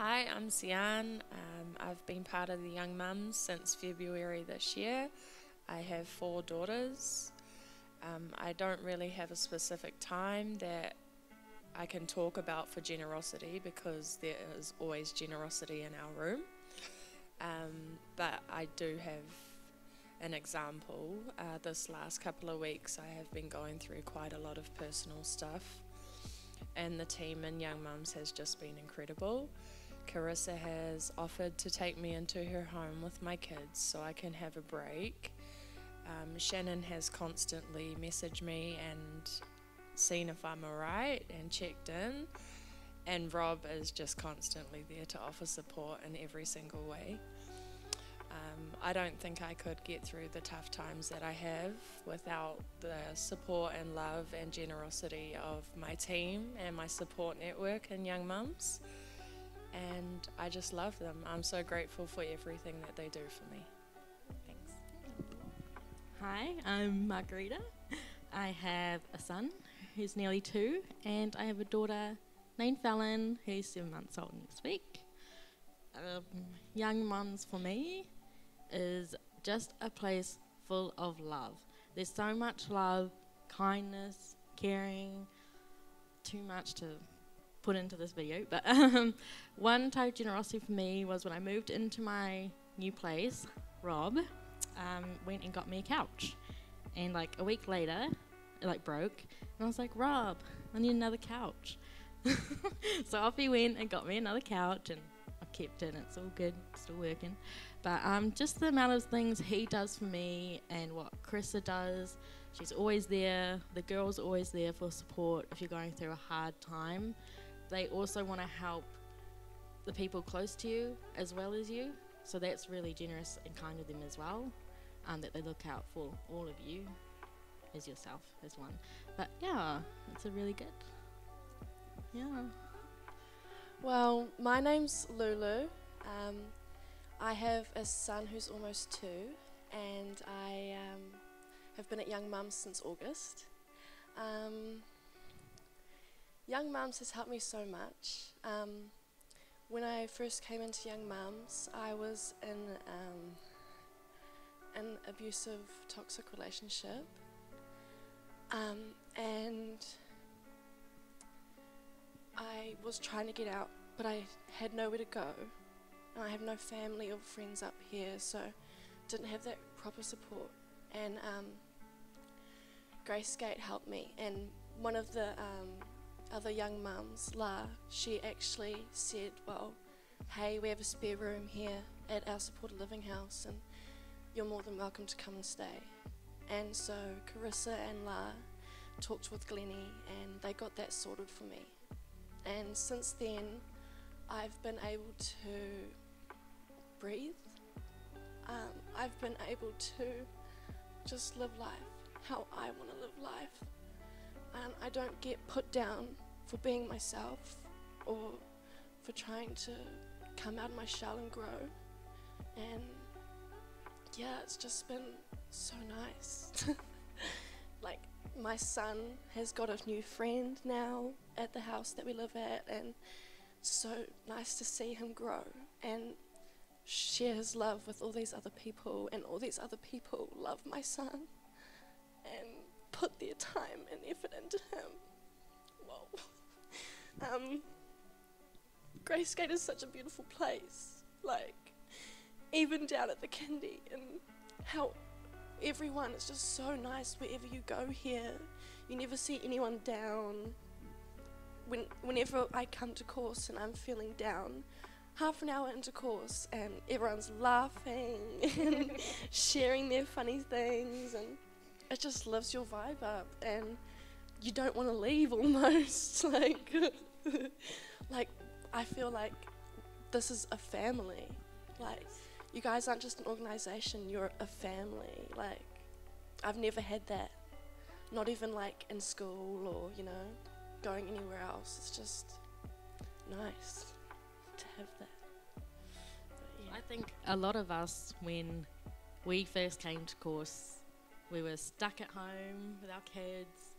Hi, I'm Sian. I've been part of the Young Mums since February this year. I have four daughters. I don't really have a specific time that I can talk about for generosity because there is always generosity in our room. But I do have an example. This last couple of weeks, I have been going through quite a lot of personal stuff, and the team in Young Mums has just been incredible. Carissa has offered to take me into her home with my kids so I can have a break. Shannon has constantly messaged me and seen if I'm alright and checked in. And Rob is just constantly there to offer support in every single way. I don't think I could get through the tough times that I have without the support and love and generosity of my team and my support network in Young Mums. And I just love them. I'm so grateful for everything that they do for me. Thanks. Hi, I'm Margarita. I have a son who's nearly 2, and I have a daughter named Fallon who's 7 months old next week. Young Mums for me is just a place full of love. There's so much love, kindness, caring, too much to put into this video, but one type of generosity for me was when I moved into my new place. Rob went and got me a couch, and like a week later it broke, and I was like, Rob, I need another couch. So off he went and got me another couch, and I've kept it and it's all good, still working. But just the amount of things he does for me and what Carissa does, she's always there. The girl's always there for support if you're going through a hard time. They also want to help the people close to you as well as you. So that's really generous and kind of them as well, that they look out for all of you as yourself as one. But yeah, it's a really good. Yeah. Well, my name's Lulu. I have a son who's almost 2, and I have been at Young Mums since August. Young Mums has helped me so much. When I first came into Young Mums, I was in an abusive, toxic relationship, and I was trying to get out, but I had nowhere to go. And I have no family or friends up here, so didn't have that proper support. And Grace Gate helped me, and one of the other young mums, La, she actually said, well, hey, we have a spare room here at our supported living house, and you're more than welcome to come and stay. And so Carissa and La talked with Glennie, and they got that sorted for me. And since then, I've been able to breathe. I've been able to just live life how I want to live life. And I don't get put down for being myself or for trying to come out of my shell and grow. And yeah, it's just been so nice. Like, my son has got a new friend now at the house that we live at, and it's so nice to see him grow and share his love with all these other people, and all these other people love my son and put their time and effort into him. Whoa. Grace Gate is such a beautiful place, like even down at the kindy, and how everyone is just so nice wherever you go here. You never see anyone down. Whenever I come to course and I'm feeling down, half an hour into course and everyone's laughing and sharing their funny things, and it just lifts your vibe up and you don't want to leave almost. Like I feel like this is a family. Like, you guys aren't just an organisation, you're a family. Like, I've never had that. Not even like in school or, going anywhere else. It's just nice to have that. But yeah. I think a lot of us, when we first came to course, we were stuck at home with our kids,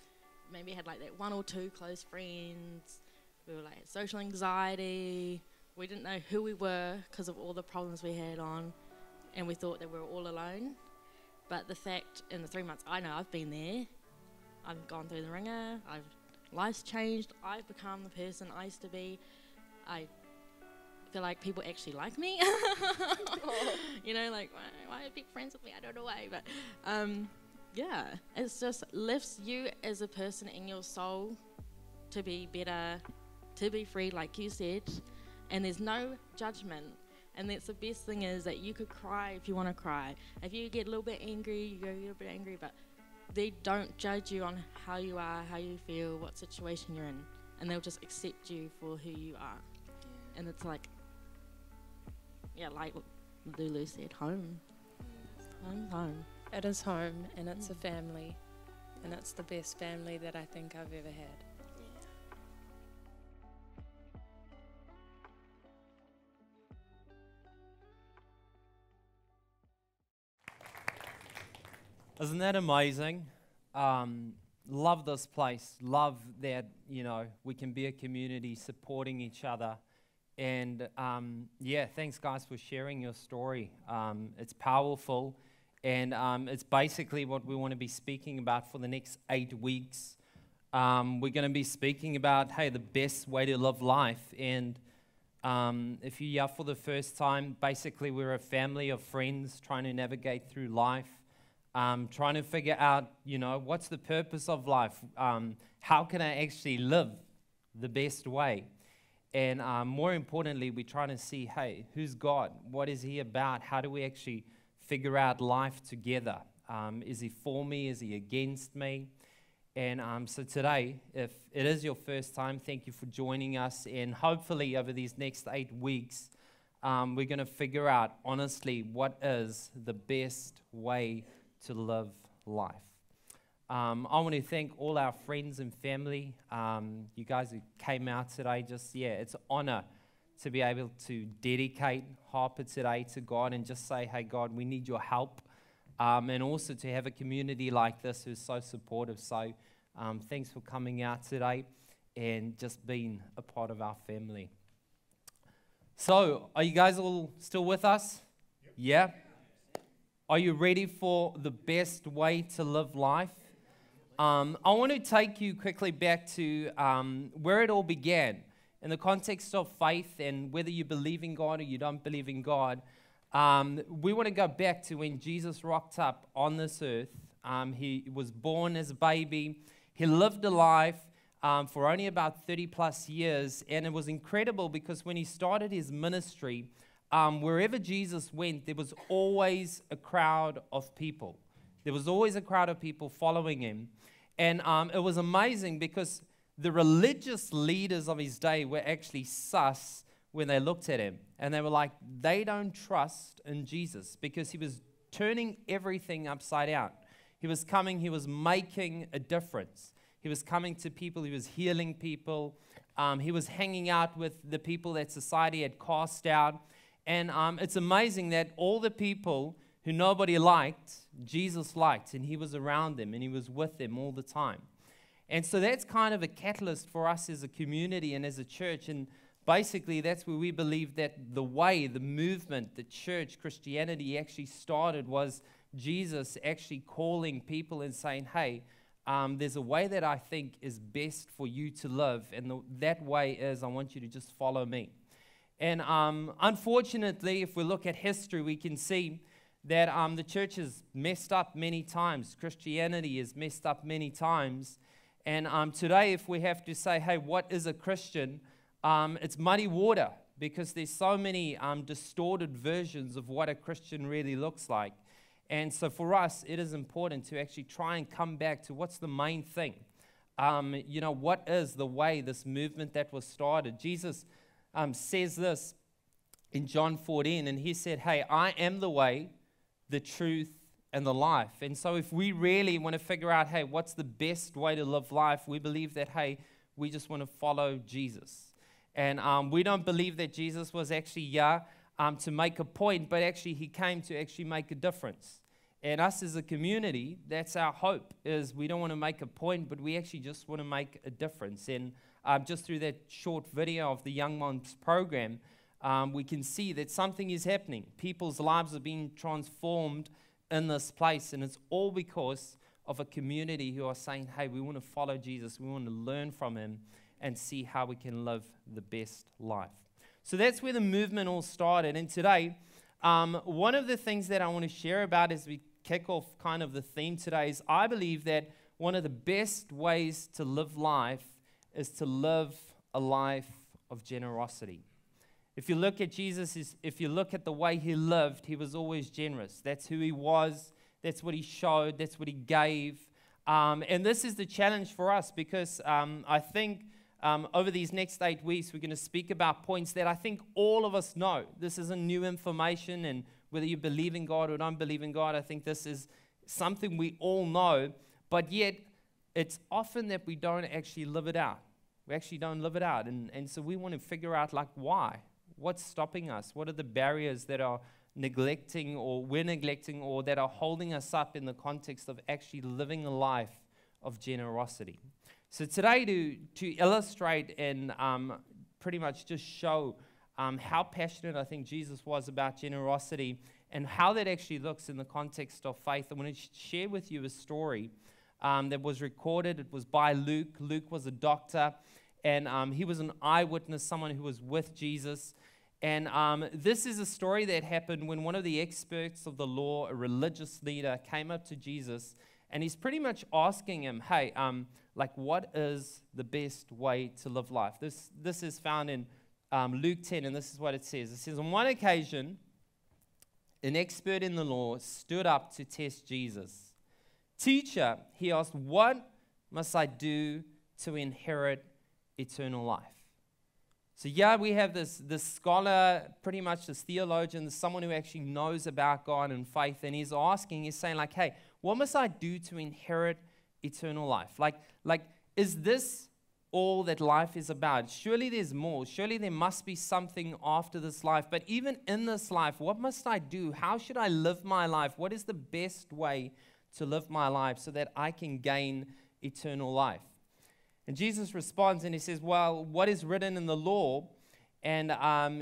maybe had like that 1 or 2 close friends. We were like social anxiety, we didn't know who we were because of all the problems we had on, and we thought that we were all alone. But the fact, in the 3 months, I know I've been there, I've gone through the ringer, life's changed, I've become the person I used to be. I feel like people actually like me. You know, like, why are people friends with me? I don't know why, but yeah, it just lifts you as a person in your soul to be better, to be free, like you said, and there's no judgment. And that's the best thing, is that you could cry if you want to cry. If you get a little bit angry, you go a little bit angry, but they don't judge you on how you are, how you feel, what situation you're in, and they'll just accept you for who you are. Yeah. And it's like, yeah, like Lulu said, home. Home's home. It is home, and it's a family, and it's the best family that I think I've ever had. Isn't that amazing? Love this place. Love that, you know, we can be a community supporting each other. And yeah, thanks guys for sharing your story. It's powerful, and it's basically what we want to be speaking about for the next 8 weeks. We're going to be speaking about, hey, the best way to live life. And if you're here for the first time, basically we're a family of friends trying to navigate through life. Trying to figure out, you know, what's the purpose of life? How can I actually live the best way? And more importantly, we're trying to see, hey, who's God? What is He about? How do we actually figure out life together? Is He for me? Is He against me? And so today, if it is your first time, thank you for joining us. And hopefully over these next 8 weeks, we're going to figure out, honestly, what is the best way to live life. I want to thank all our friends and family. You guys who came out today, it's an honor to be able to dedicate Harper today to God and just say, hey, God, we need your help. And also to have a community like this who's so supportive. So thanks for coming out today and just being a part of our family. So, are you guys all still with us? Yep. Yeah? Are you ready for the best way to live life? I want to take you quickly back to where it all began. In the context of faith and whether you believe in God or you don't believe in God, we want to go back to when Jesus rocked up on this earth. He was born as a baby. He lived a life for only about 30 plus years. And it was incredible because when he started his ministry, wherever Jesus went, there was always a crowd of people. There was always a crowd of people following him. And it was amazing because the religious leaders of his day were actually sus when they looked at him. And they were like, they don't trust in Jesus because he was turning everything upside down. He was coming, he was making a difference. He was coming to people, he was healing people. He was hanging out with the people that society had cast out. And it's amazing that all the people who nobody liked, Jesus liked, and he was around them, and he was with them all the time. And so that's kind of a catalyst for us as a community and as a church. And basically, that's where we believe that the way, the movement, the church, Christianity actually started was Jesus actually calling people and saying, hey, there's a way that I think is best for you to live, and that way is I want you to just follow me. And unfortunately, if we look at history, we can see that the church has messed up many times. Christianity has messed up many times. And today, if we have to say, hey, what is a Christian? It's muddy water because there's so many distorted versions of what a Christian really looks like. And so for us, it is important to actually try and come back to what's the main thing. What is the way, this movement that was started? Jesus says this in John 14, and he said, hey, I am the way, the truth, and the life. And so if we really want to figure out, hey, what's the best way to live life, we believe that, hey, we just want to follow Jesus. And we don't believe that Jesus was actually to make a point, but actually he came to actually make a difference. And us as a community, that's our hope, is we don't want to make a point, but we actually just want to make a difference. And just through that short video of the Young Moms program, we can see that something is happening. People's lives are being transformed in this place, and it's all because of a community who are saying, hey, we want to follow Jesus, we want to learn from him and see how we can live the best life. So that's where the movement all started. And today, one of the things that I want to share about as we kick off kind of the theme today is I believe that one of the best ways to live life is to live a life of generosity. If you look at Jesus, if you look at the way he lived, he was always generous. That's who he was. That's what he showed. That's what he gave. And this is the challenge for us because I think over these next 8 weeks, we're going to speak about points that I think all of us know. This isn't new information, and whether you believe in God or don't believe in God, I think this is something we all know, but yet it's often that we don't actually live it out. We actually don't live it out, and so we want to figure out, like, why? What's stopping us? What are the barriers that are neglecting or we're neglecting or that are holding us up in the context of actually living a life of generosity? So today to illustrate and pretty much just show how passionate I think Jesus was about generosity and how that actually looks in the context of faith, I want to share with you a story that was recorded. It was by Luke. Luke was a doctor, and he was an eyewitness, someone who was with Jesus. And this is a story that happened when one of the experts of the law, a religious leader, came up to Jesus, and he's pretty much asking him, hey, what is the best way to live life? This is found in Luke 10, and this is what it says. It says, on one occasion, an expert in the law stood up to test Jesus. Teacher, he asked, what must I do to inherit eternal life? So yeah, we have this scholar, pretty much this theologian, someone who actually knows about God and faith, and he's saying like, hey, what must I do to inherit eternal life? Like, is this all that life is about? Surely there's more. Surely there must be something after this life. But even in this life, what must I do? How should I live my life? What is the best way to live my life so that I can gain eternal life? And Jesus responds and he says, well, what is written in the law? And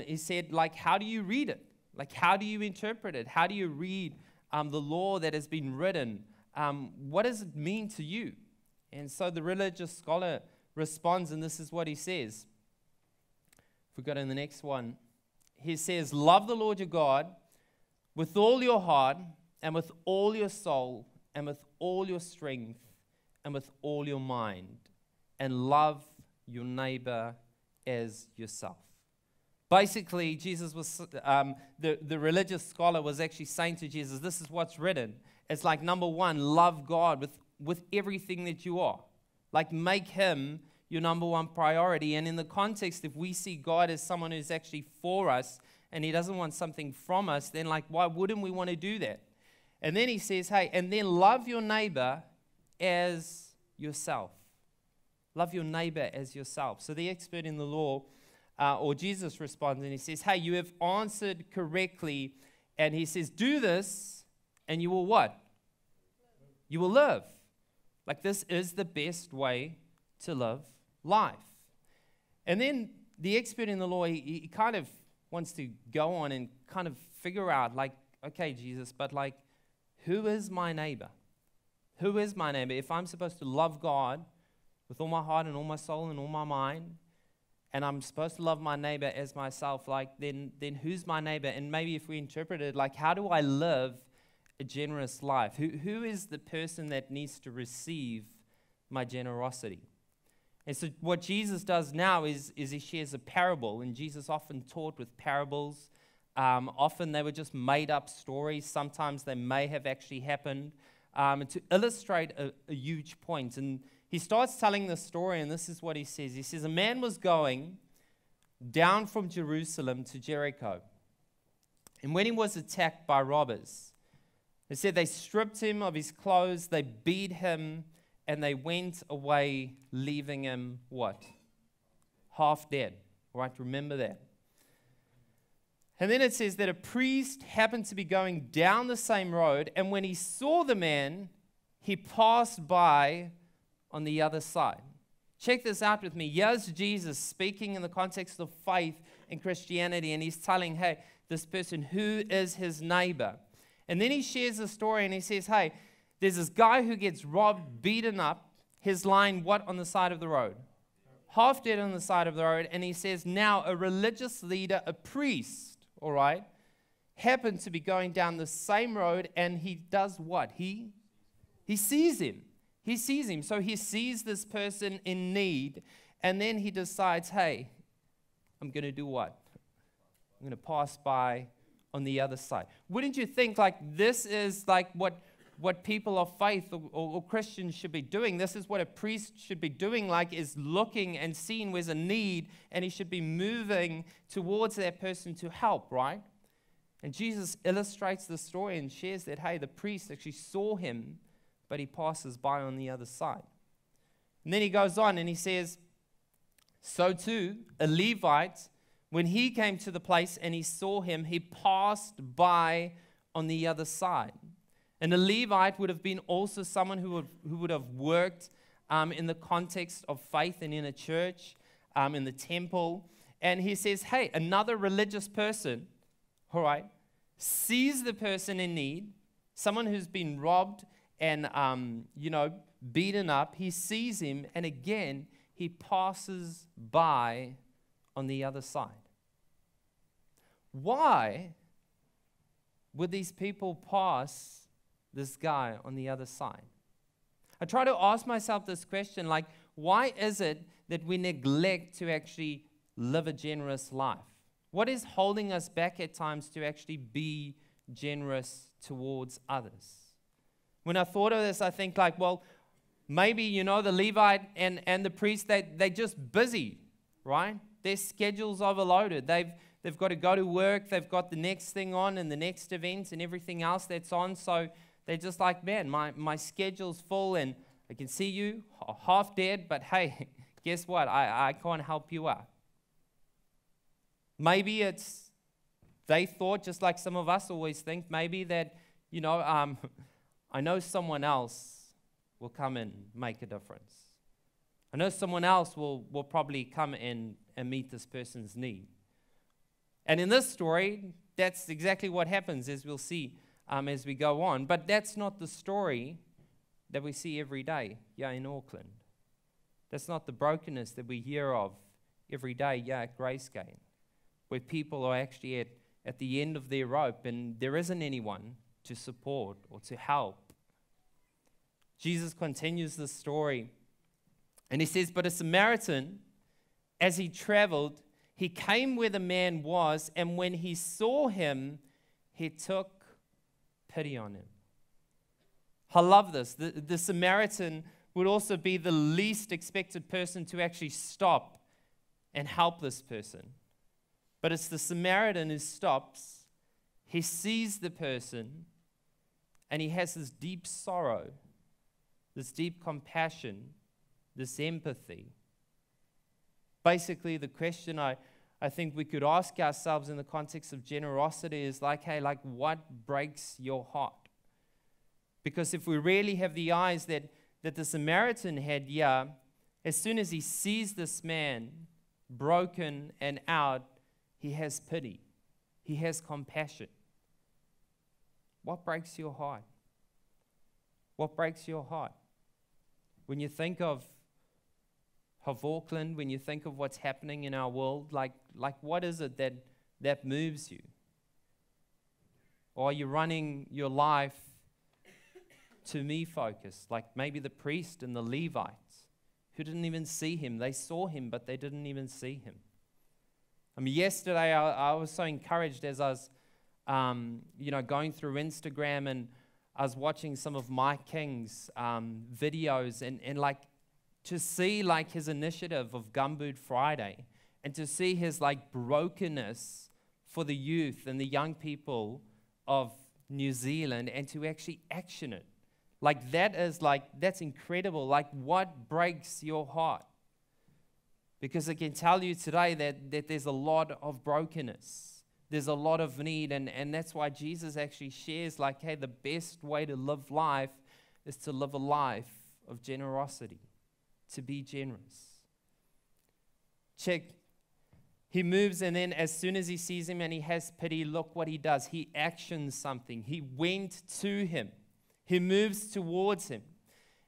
he said, like, how do you read it? Like, how do you interpret it? How do you read the law that has been written? What does it mean to you? And so the religious scholar responds, and this is what he says. If we go to the next one, he says, love the Lord your God with all your heart and with all your soul and with all your strength and with all your mind, and love your neighbor as yourself. Basically, Jesus was, the religious scholar was actually saying to Jesus, this is what's written. It's like, number one, love God with everything that you are. Like, make him your number one priority. And in the context, if we see God as someone who's actually for us and he doesn't want something from us, then like, why wouldn't we want to do that? And then he says, hey, and then love your neighbor as yourself. Love your neighbor as yourself. So the expert in the law, or Jesus responds and he says, hey, you have answered correctly. And he says, do this and you will what? You will live. Like, this is the best way to live life. And then the expert in the law, he kind of wants to go on and kind of figure out, like, okay, Jesus, but like, who is my neighbor? Who is my neighbor? If I'm supposed to love God with all my heart and all my soul and all my mind, and I'm supposed to love my neighbor as myself, like, then who's my neighbor? And maybe if we interpret it, like, how do I live a generous life? Who is the person that needs to receive my generosity? And so what Jesus does now is he shares a parable, and Jesus often taught with parables. Often they were just made up stories. Sometimes they may have actually happened to illustrate a huge point. And he starts telling the story, and this is what he says. He says, a man was going down from Jerusalem to Jericho. And when he was attacked by robbers, it said they stripped him of his clothes, they beat him, and they went away, leaving him what? Half dead. All right, remember that. And then it says that a priest happened to be going down the same road, and when he saw the man, he passed by on the other side. Check this out with me. Here's Jesus speaking in the context of faith, in Christianity, and he's telling, hey, this person, who is his neighbor? And then he shares a story, and he says, hey, there's this guy who gets robbed, beaten up. He's lying what on the side of the road? Half dead on the side of the road. And he says, now a religious leader, a priest, all right, happened to be going down the same road, and he does what? He sees him. He sees him. So he sees this person in need, and then he decides, hey, I'm going to do what? I'm going to pass by on the other side. Wouldn't you think like this is like what people of faith or Christians should be doing? This is what a priest should be doing, like is looking and seeing where's a need, and he should be moving towards that person to help, right? And Jesus illustrates the story and shares that, hey, the priest actually saw him, but he passes by on the other side. And then he goes on and he says, so too, a Levite, when he came to the place and he saw him, he passed by on the other side. And a Levite would have been also someone who would have worked in the context of faith and in a church, in the temple. And he says, hey, another religious person, all right, sees the person in need, someone who's been robbed and, beaten up. He sees him, and again, he passes by on the other side. Why would these people pass this guy on the other side? I try to ask myself this question, like, why is it that we neglect to actually live a generous life? What is holding us back at times to actually be generous towards others? When I thought of this, I think like, well, maybe, the Levite and the priest, they're just busy, right? Their schedule's overloaded. They've got to go to work. They've got the next thing on and the next event and everything else that's on. So they're just like, man, my schedule's full and I can see you half dead, but hey, guess what? I can't help you out. Maybe they thought, just like some of us always think, maybe that, I know someone else will come and make a difference. I know someone else will probably come in and meet this person's need. And in this story, that's exactly what happens, as we'll see as we go on. But that's not the story that we see every day here in Auckland. That's not the brokenness that we hear of every day here at Gracegain, where people are actually at the end of their rope and there isn't anyone to support or to help. Jesus continues the story and he says, but a Samaritan, as he traveled, he came where the man was, and when he saw him, he took pity on him. I love this. The Samaritan would also be the least expected person to actually stop and help this person. But it's the Samaritan who stops, he sees the person, and he has this deep sorrow, this deep compassion, this empathy. Basically, the question I think we could ask ourselves in the context of generosity is like, hey, like what breaks your heart? Because if we really have the eyes that the Samaritan had, as soon as he sees this man broken and out, he has pity. He has compassion. What breaks your heart? What breaks your heart? When you think of Auckland, when you think of what's happening in our world, like what is it that moves you? Or are you running your life to me focused, like maybe the priest and the Levites who didn't even see him? They saw him, but they didn't even see him. I mean, yesterday I was so encouraged as I was, going through Instagram, and I was watching some of Mike King's videos, and like to see like his initiative of Gumboot Friday, and to see his like brokenness for the youth and the young people of New Zealand, and to actually action it. Like that's incredible. Like what breaks your heart? Because I can tell you today that there's a lot of brokenness. There's a lot of need, and that's why Jesus actually shares like, hey, the best way to live life is to live a life of generosity, to be generous. Check He moves, and then as soon as he sees him and he has pity, look what he does. He actions something. He went to him. He moves towards him.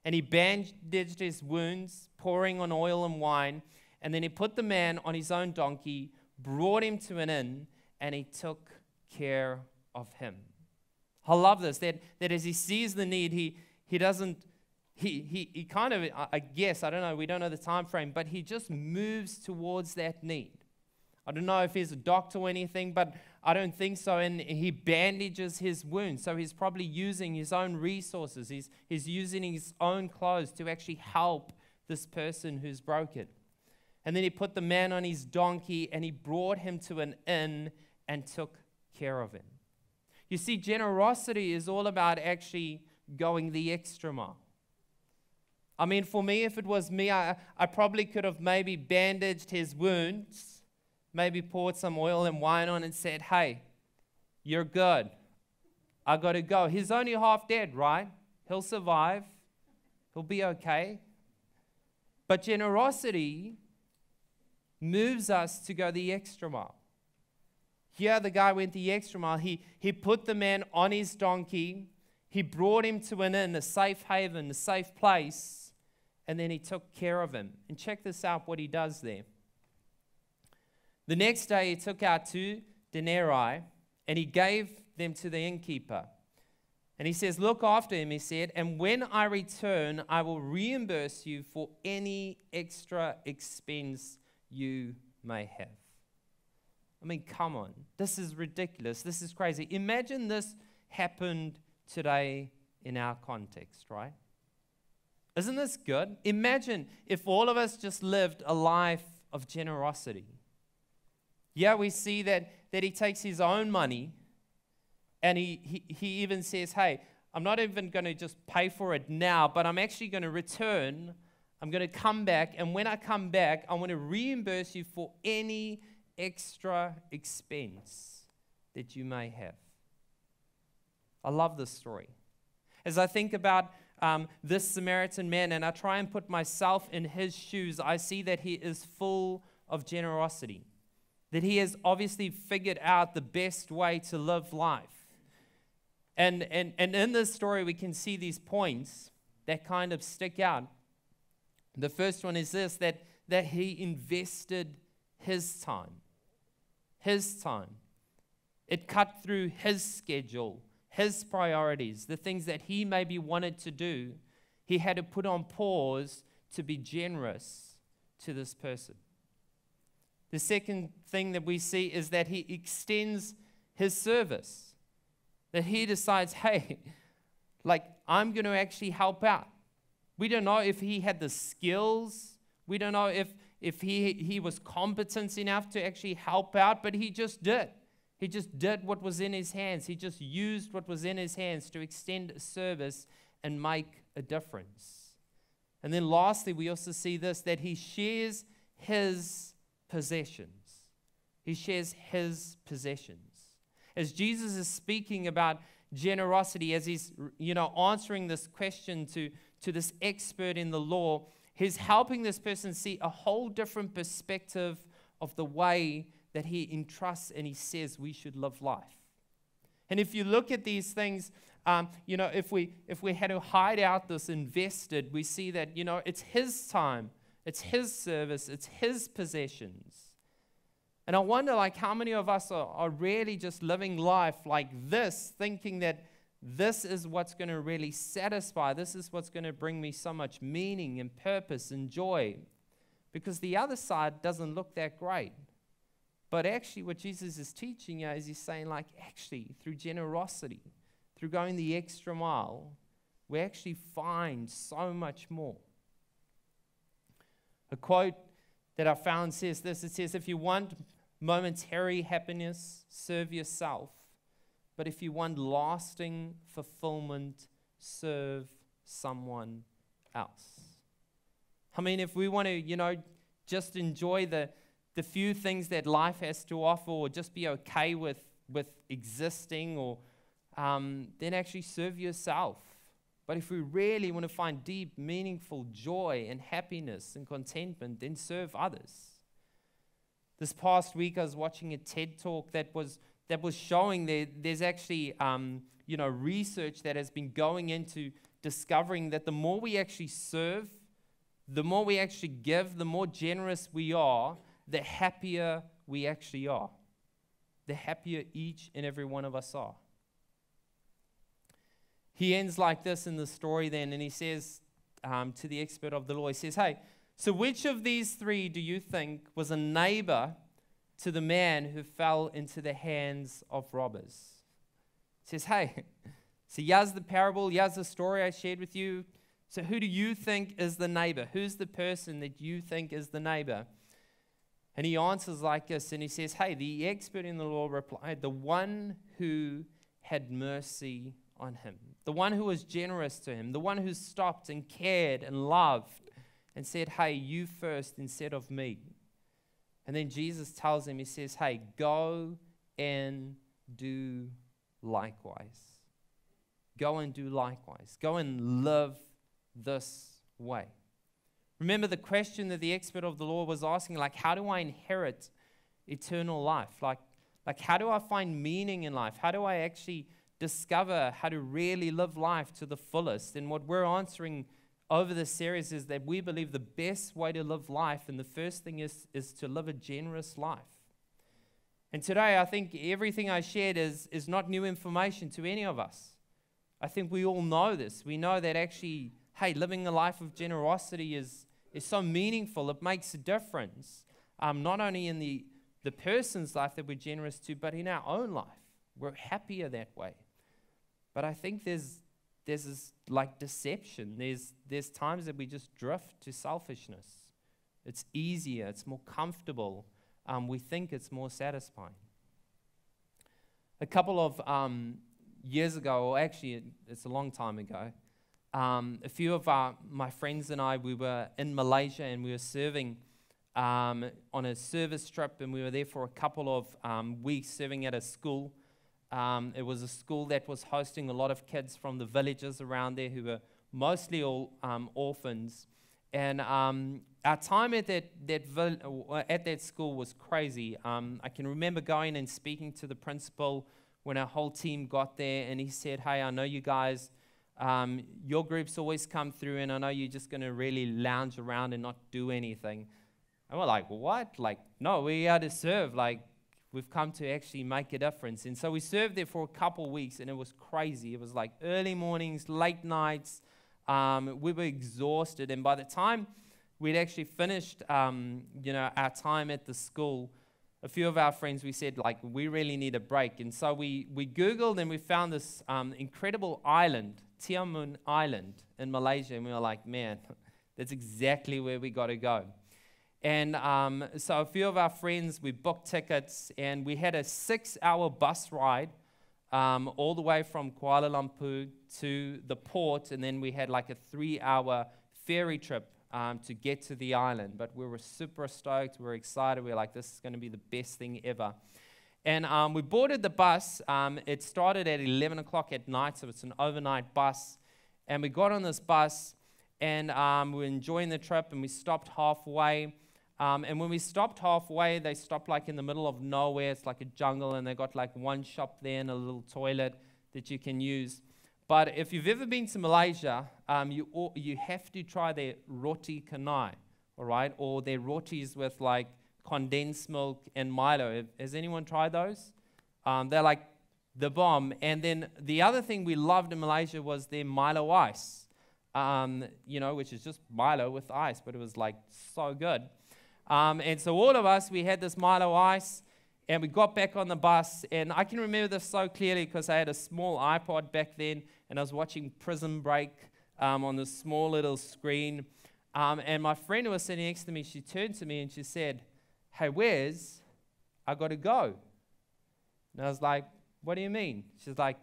And he bandaged his wounds, pouring on oil and wine. And then he put the man on his own donkey, brought him to an inn, and he took care of him. I love this, that as he sees the need, he doesn't, he kind of, I guess, I don't know, we don't know the time frame, but he just moves towards that need. I don't know if he's a doctor or anything, but I don't think so. And he bandages his wounds. So he's probably using his own resources. He's using his own clothes to actually help this person who's broken. And then he put the man on his donkey and he brought him to an inn and took care of him. You see, generosity is all about actually going the extra mile. I mean, for me, if it was me, I probably could have maybe bandaged his wounds, maybe poured some oil and wine on and said, hey, you're good. I got to go. He's only half dead, right? He'll survive. He'll be okay. But generosity moves us to go the extra mile. Here, the guy went the extra mile. He put the man on his donkey. He brought him to an inn, a safe haven, a safe place, and then he took care of him. And check this out, what he does there. The next day, he took out 2 denarii, and he gave them to the innkeeper. And he says, look after him, he said, and when I return, I will reimburse you for any extra expense you may have. I mean, come on. This is ridiculous. This is crazy. Imagine this happened today in our context, right? Isn't this good? Imagine if all of us just lived a life of generosity. Yeah, we see that he takes his own money and he even says, hey, I'm not even going to just pay for it now, but I'm actually going to return. I'm going to come back, and when I come back, I want to reimburse you for any extra expense that you may have. I love this story. As I think about this Samaritan man and I try and put myself in his shoes, I see that he is full of generosity, that he has obviously figured out the best way to live life. And in this story, we can see these points that kind of stick out. The first one is this, that he invested his time. His time. It cut through his schedule, his priorities, the things that he maybe wanted to do. He had to put on pause to be generous to this person. The second thing that we see is that he extends his service. That he decides, hey, I'm going to actually help out. We don't know if he had the skills. We don't know if he was competent enough to actually help out, but he just did. He just did what was in his hands. He just used what was in his hands to extend a service and make a difference. And then lastly, we also see this, that he shares his possessions. He shares his possessions. As Jesus is speaking about generosity, as he's answering this question to this expert in the law, he's helping this person see a whole different perspective of the way that he entrusts and he says we should live life. And if you look at these things, if we had to hide out this invested, we see that it's his time, it's his service, it's his possessions. And I wonder how many of us are really just living life like this, thinking that this is what's going to really satisfy, this is what's going to bring me so much meaning and purpose and joy, because the other side doesn't look that great. But actually what Jesus is teaching is he's saying actually through generosity, through going the extra mile, we actually find so much more. A quote that I found says this, it says, if you want momentary happiness, serve yourself. But if you want lasting fulfillment, serve someone else. I mean, if we want to, just enjoy the few things that life has to offer, or just be okay with existing, or then actually serve yourself. But if we really want to find deep, meaningful joy and happiness and contentment, then serve others. This past week, I was watching a TED talk that was showing there's actually research that has been going into discovering that the more we actually serve, the more we actually give, the more generous we are, the happier we actually are. The happier each and every one of us are. He ends like this in the story then, and he says to the expert of the law, he says, hey, so which of these three do you think was a neighbor to the man who fell into the hands of robbers? He says, hey, so here's the parable, here's the story I shared with you. So who do you think is the neighbor? Who's the person that you think is the neighbor? And he answers like this, and he says, hey, the expert in the law replied, the one who had mercy on him, the one who was generous to him, the one who stopped and cared and loved and said, hey, you first instead of me. And then Jesus tells him, he says, hey, go and do likewise. Go and do likewise. Go and live this way. Remember the question that the expert of the law was asking, like, how do I inherit eternal life? Like how do I find meaning in life? How do I actually discover how to really live life to the fullest? And what we're answering over this series is that we believe the best way to live life, and the first thing is to live a generous life. And today, I think everything I shared is not new information to any of us. I think we all know this. We know that actually, hey, living a life of generosity is so meaningful. It makes a difference, not only in the person's life that we're generous to, but in our own life. We're happier that way. But I think there's this like deception. There's times that we just drift to selfishness. It's easier. It's more comfortable. We think it's more satisfying. A couple of years ago, or actually it's a long time ago, a few of my friends and I, we were in Malaysia and we were serving on a service trip, and we were there for a couple of weeks serving at a school. It was a school that was hosting a lot of kids from the villages around there who were mostly all orphans. And our time at that school was crazy. I can remember going and speaking to the principal when our whole team got there, and he said, hey, I know you guys, your groups always come through, and I know you're just going to really lounge around and not do anything. And we're like, what? Like, no, we're here to serve. Like, we've come to actually make a difference. And so we served there for a couple weeks, and it was crazy. It was like early mornings, late nights. We were exhausted. And by the time we'd actually finished, our time at the school, a few of our friends, we said, like, we really need a break. And so we Googled, and we found this incredible island, Tiamun Island in Malaysia. And we were like, man, that's exactly where we got to go. And so a few of our friends, we booked tickets, and we had a 6-hour bus ride all the way from Kuala Lumpur to the port, and then we had like a 3-hour ferry trip to get to the island. But we were super stoked, we were excited, we were like, this is going to be the best thing ever. And we boarded the bus. It started at 11 o'clock at night, so it's an overnight bus. And we got on this bus, and we were enjoying the trip, and we stopped halfway. And when we stopped halfway, they stopped like in the middle of nowhere. It's like a jungle, and they got like one shop there and a little toilet that you can use. But if you've ever been to Malaysia, you have to try their roti canai, all right? Or their rotis with like condensed milk and Milo. Has anyone tried those? They're like the bomb. And then the other thing we loved in Malaysia was their Milo ice, which is just Milo with ice, but it was like so good. And so all of us, we had this Milo ice, and we got back on the bus, and I can remember this so clearly because I had a small iPod back then, and I was watching Prison Break on this small little screen, and my friend who was sitting next to me, she turned to me and she said, hey, Wes, I got to go. And I was like, what do you mean? She's like,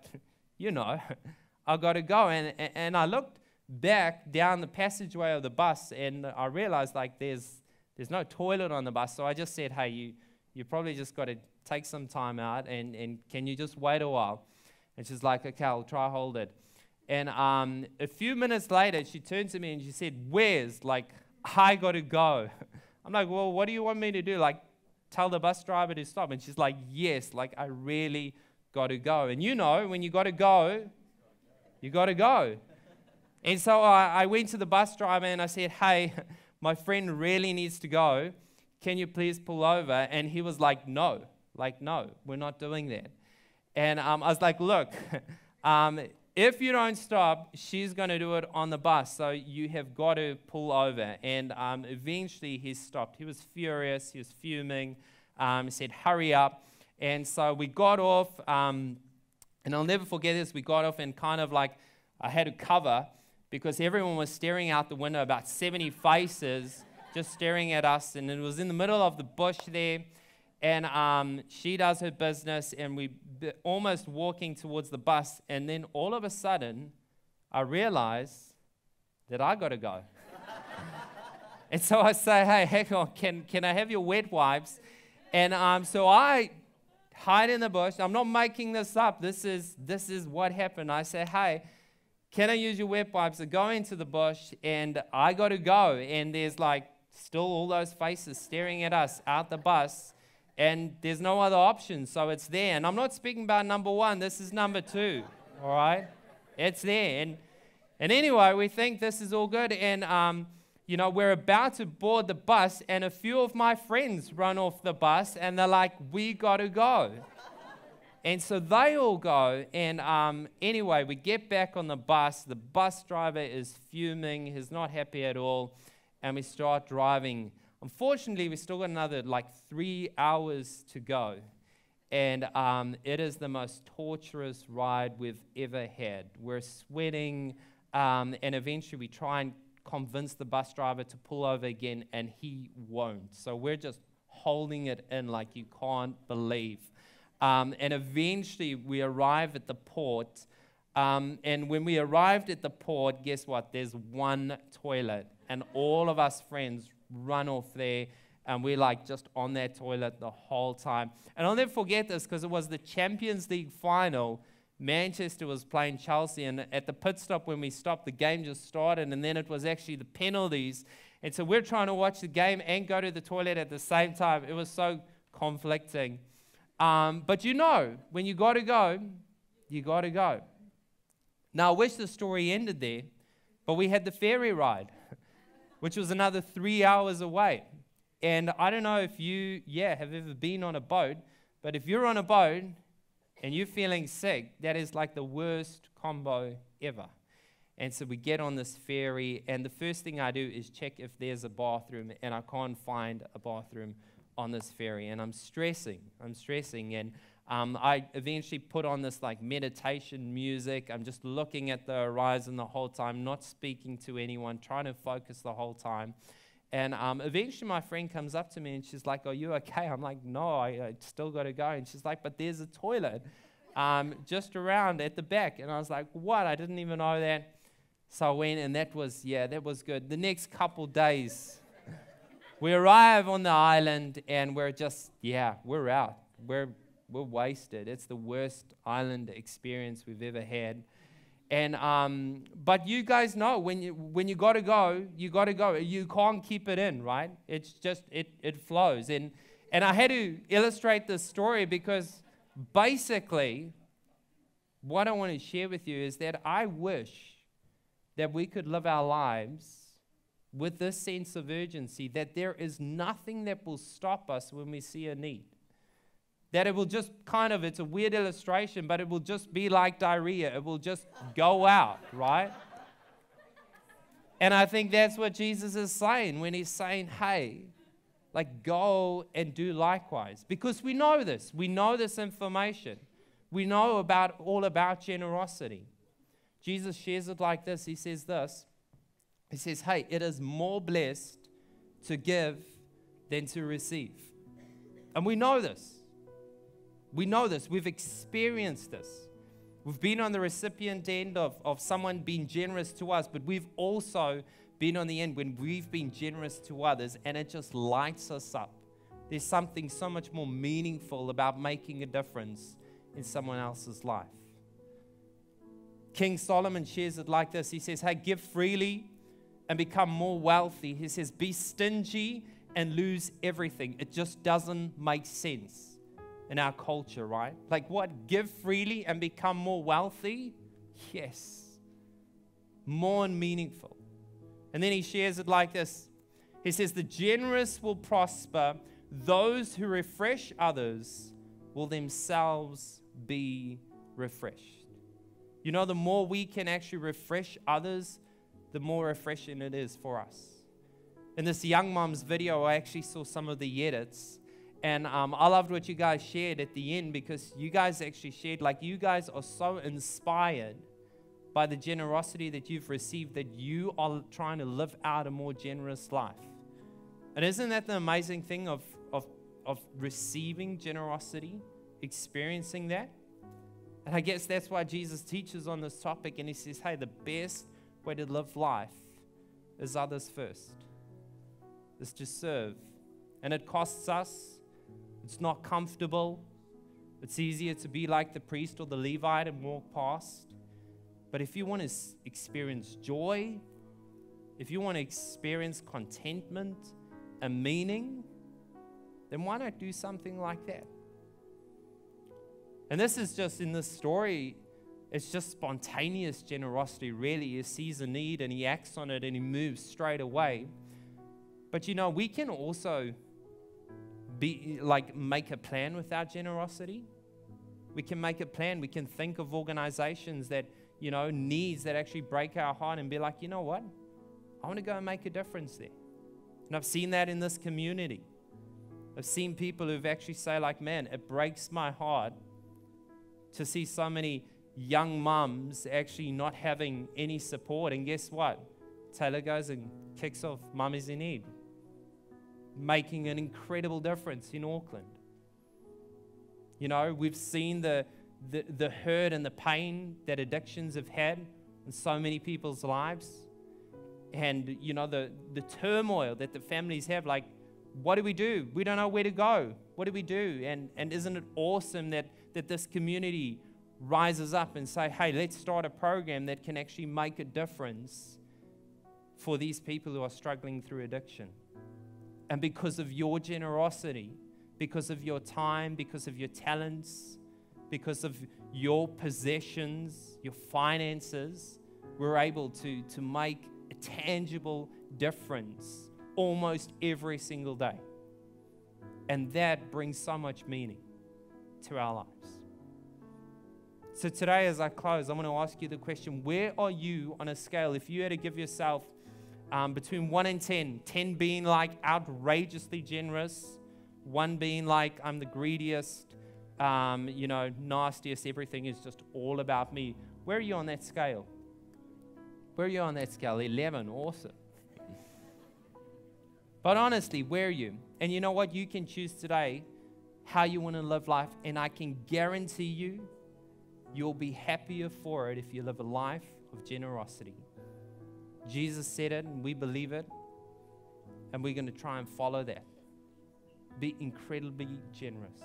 I got to go. And I looked back down the passageway of the bus, and I realized like there's no toilet on the bus. So I just said, hey, you probably just got to take some time out, and can you just wait a while? And she's like, okay, I'll try hold it. And a few minutes later, she turned to me and she said, Wes, like, I got to go. I'm like, well, what do you want me to do? Like, tell the bus driver to stop? And she's like, yes, like I really got to go. And you know, when you got to go, you got to go. And so I went to the bus driver and I said, hey, my friend really needs to go. Can you please pull over? And he was like, no, we're not doing that. And I was like, look, if you don't stop, she's going to do it on the bus. So you have got to pull over. And eventually he stopped. He was furious. He was fuming. He said, hurry up. And so we got off. And I'll never forget this. We got off and kind of like I had to cover because everyone was staring out the window, about 70 faces just staring at us. And it was in the middle of the bush there. And she does her business, and we almost walking towards the bus. And then all of a sudden, I realize that I got to go. And so I say, hey, hang on, can I have your wet wipes? And so I hide in the bush. I'm not making this up. This is what happened. I say, hey, can I use your wet wipes? I go into the bush, and I got to go. And there's like still all those faces staring at us out the bus. And there's no other option, so it's there. And I'm not speaking about number one. This is number two, all right? It's there. And anyway, we think this is all good. And, we're about to board the bus, and a few of my friends run off the bus, and they're like, we got to go. And so they all go. And anyway, we get back on the bus. The bus driver is fuming. He's not happy at all. And we start driving. Unfortunately, we still got another 3 hours to go. And it is the most torturous ride we've ever had. We're sweating, and eventually we try and convince the bus driver to pull over again, and he won't. So we're just holding it in like you can't believe. And eventually we arrive at the port. And when we arrived at the port, guess what? There's one toilet. And all of us friends run off there, and we're just on that toilet the whole time. And I'll never forget this because it was the Champions League final. Manchester was playing Chelsea, and at the pit stop when we stopped, the game just started, and then it was actually the penalties. And so we're trying to watch the game and go to the toilet at the same time. It was so conflicting. But when you got to go, you got to go. Now, I wish the story ended there, but we had the ferry ride, which was another 3 hours away. And I don't know if you, have ever been on a boat, but if you're on a boat and you're feeling sick, that is like the worst combo ever. And so we get on this ferry, and the first thing I do is check if there's a bathroom, and I can't find a bathroom on this ferry. And I'm stressing, and I eventually put on this meditation music. I'm just looking at the horizon the whole time, not speaking to anyone, trying to focus the whole time. And eventually my friend comes up to me and she's like, are you okay? I'm like, no, I still got to go. And she's like, but there's a toilet just around at the back. And I was like, what? I didn't even know that. So I went, and that was good. The next couple days, we arrive on the island, and we're just, we're out. We're wasted. It's the worst island experience we've ever had. And but you guys know when you got to go, you got to go. You can't keep it in, right? It's just it flows. And I had to illustrate this story because basically what I want to share with you is that I wish that we could live our lives with this sense of urgency, that there is nothing that will stop us when we see a need. That it will just it's a weird illustration, but it will just be like diarrhea. It will just go out, right? And I think that's what Jesus is saying when he's saying, hey, go and do likewise. Because we know this. We know this information. We know all about generosity. Jesus shares it like this. He says this. He says, hey, it is more blessed to give than to receive. And we know this. We know this. We've experienced this. We've been on the recipient end of someone being generous to us, but we've also been on the end when we've been generous to others, and it just lights us up. There's something so much more meaningful about making a difference in someone else's life. King Solomon shares it like this. He says, hey, give freely and become more wealthy. He says, be stingy and lose everything. It just doesn't make sense in our culture, right? Like what? Give freely and become more wealthy? Yes. More and meaningful. And then he shares it like this. He says, the generous will prosper. Those who refresh others will themselves be refreshed. You know, the more we can actually refresh others, the more refreshing it is for us. In this Young Moms video, I actually saw some of the edits. And I loved what you guys shared at the end, because you guys actually shared, like, you guys are so inspired by the generosity that you've received that you are trying to live out a more generous life. And isn't that the amazing thing of receiving generosity, experiencing that? And I guess that's why Jesus teaches on this topic, and he says, hey, the best way to live life is others first, is to serve. And it costs us. It's not comfortable. It's easier to be like the priest or the Levite and walk past. But if you want to experience joy, if you want to experience contentment and meaning, then why not do something like that? And this is just in this story, it's just spontaneous generosity, really. He sees a need and he acts on it and he moves straight away. But you know, we can also make a plan with our generosity. We can make a plan. We can think of organizations that, you know, needs that actually break our heart and be like, you know what? I want to go and make a difference there. And I've seen that in this community. I've seen people who've actually say like, man, it breaks my heart to see so many young mums actually not having any support. And guess what? Taylor goes and kicks off Mummies in Need, making an incredible difference in Auckland. You know, we've seen the hurt and the pain that addictions have had in so many people's lives. And, you know, the turmoil that the families have, like, what do we do? We don't know where to go. What do we do? And isn't it awesome that this community rises up and say, hey, let's start a program that can actually make a difference for these people who are struggling through addiction. And because of your generosity, because of your time, because of your talents, because of your possessions, your finances, we're able to make a tangible difference almost every single day. And that brings so much meaning to our lives. So today, as I close, I want to ask you the question, where are you on a scale? If you had to give yourself between 1 and 10, 10 being like outrageously generous, 1 being like I'm the greediest, nastiest, everything is just all about me. Where are you on that scale? Where are you on that scale? 11, awesome. But honestly, where are you? And you know what? You can choose today how you want to live life, and I can guarantee you, you'll be happier for it if you live a life of generosity. Jesus said it, and we believe it, and we're going to try and follow that. Be incredibly generous.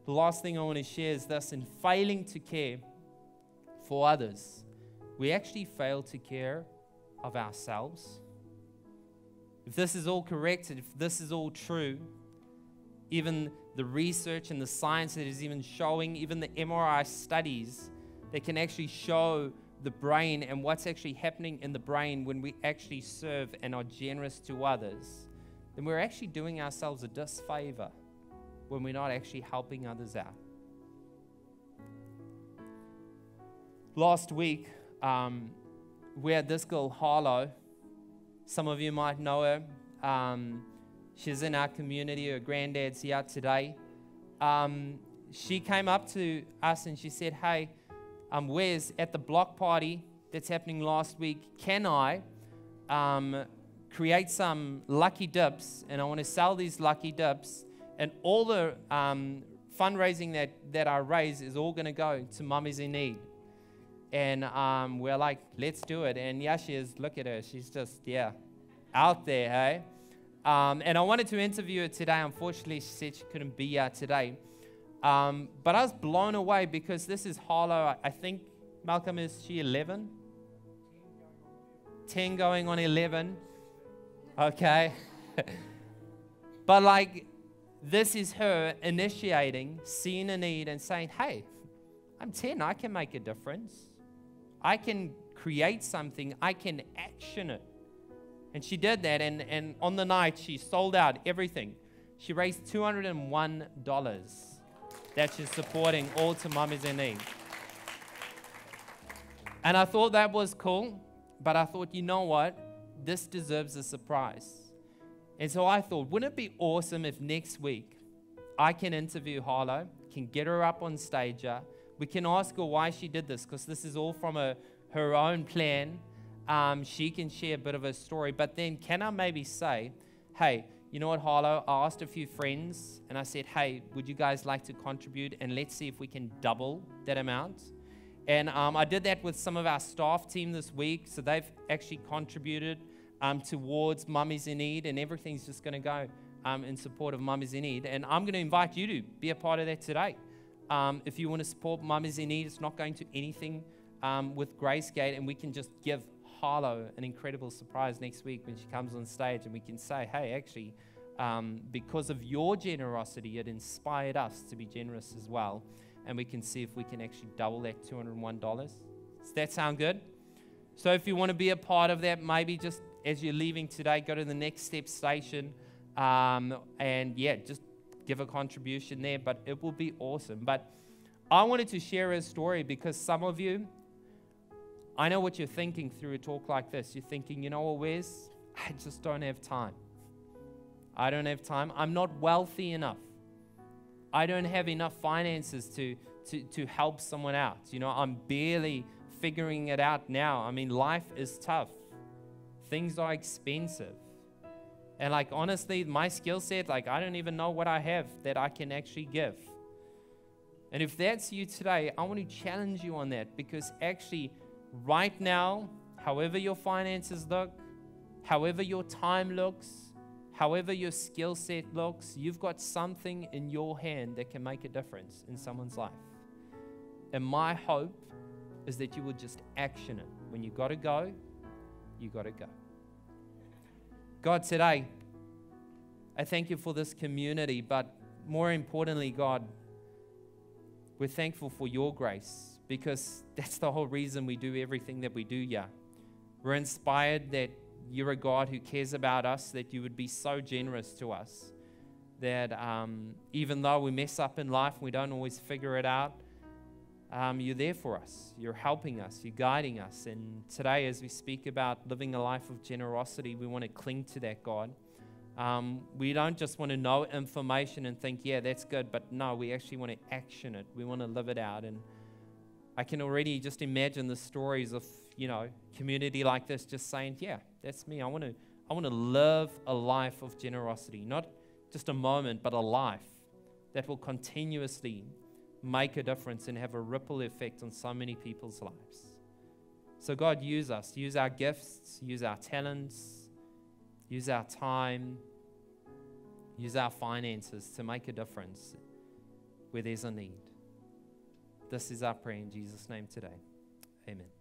The last thing I want to share is this: in failing to care for others, we actually fail to care of ourselves. If this is all correct, if this is all true, even the research and the science that is even showing, even the MRI studies that can actually show the brain and what's actually happening in the brain when we actually serve and are generous to others, then we're actually doing ourselves a disfavor when we're not actually helping others out. Last week, we had this girl, Harlow. Some of you might know her. She's in our community. Her granddad's here today. She came up to us and she said, hey, Wes, at the block party that's happening last week, can I create some lucky dips, and I want to sell these lucky dips, and all the fundraising that I raise is all going to go to Mummies in Need. And we're like, let's do it. And yeah, she is. Look at her. She's just, out there, hey? And I wanted to interview her today. Unfortunately, she said she couldn't be here today. But I was blown away because this is Harlow. I think, Malcolm, is she 11? 10 going on 11. Okay. But like, this is her initiating, seeing a need and saying, hey, I'm 10, I can make a difference. I can create something, I can action it. And she did that, and on the night, she sold out everything. She raised $201 that she's supporting all to Mummies in Need. And I thought that was cool, but I thought, you know what? This deserves a surprise. And so I thought, wouldn't it be awesome if next week I can interview Harlow, can get her up on stage, we can ask her why she did this, because this is all from her own plan. She can share a bit of her story, but then can I maybe say, hey, you know what, Harlow, I asked a few friends, and I said, hey, would you guys like to contribute, and let's see if we can double that amount. And I did that with some of our staff team this week, so they've actually contributed towards Mummies in Need, and everything's just going to go in support of Mummies in Need. And I'm going to invite you to be a part of that today. If you want to support Mummies in Need, it's not going to anything with Gracegate, and we can just give Harlow an incredible surprise next week when she comes on stage, and we can say, hey, actually, because of your generosity, it inspired us to be generous as well. And we can see if we can actually double that $201. Does that sound good? So if you want to be a part of that, maybe just as you're leaving today, go to the Next Step station, and yeah, just give a contribution there, but it will be awesome. But I wanted to share a story because some of you, I know what you're thinking through a talk like this. You're thinking, you know what, Wes? I just don't have time. I don't have time. I'm not wealthy enough. I don't have enough finances to help someone out. You know, I'm barely figuring it out now. I mean, life is tough. Things are expensive. And like, honestly, my skill set, like, I don't even know what I have that I can actually give. And if that's you today, I want to challenge you on that, because actually right now, however your finances look, however your time looks, however your skill set looks, you've got something in your hand that can make a difference in someone's life. And my hope is that you will just action it. When you got to go, you got to go. God, today, I thank you for this community, but more importantly, God, we're thankful for your grace, because that's the whole reason we do everything that we do here. We're inspired that you're a God who cares about us, that you would be so generous to us, that even though we mess up in life, we don't always figure it out, you're there for us. You're helping us. You're guiding us. And today, as we speak about living a life of generosity, we want to cling to that, God. We don't just want to know information and think, yeah, that's good, but no, we actually want to action it. We want to live it out. And I can already just imagine the stories of, you know, community like this just saying, yeah, that's me. I want to live a life of generosity, not just a moment, but a life that will continuously make a difference and have a ripple effect on so many people's lives. So God, use us. Use our gifts, use our talents, use our time, use our finances to make a difference where there's a need. This is our prayer in Jesus' name today. Amen.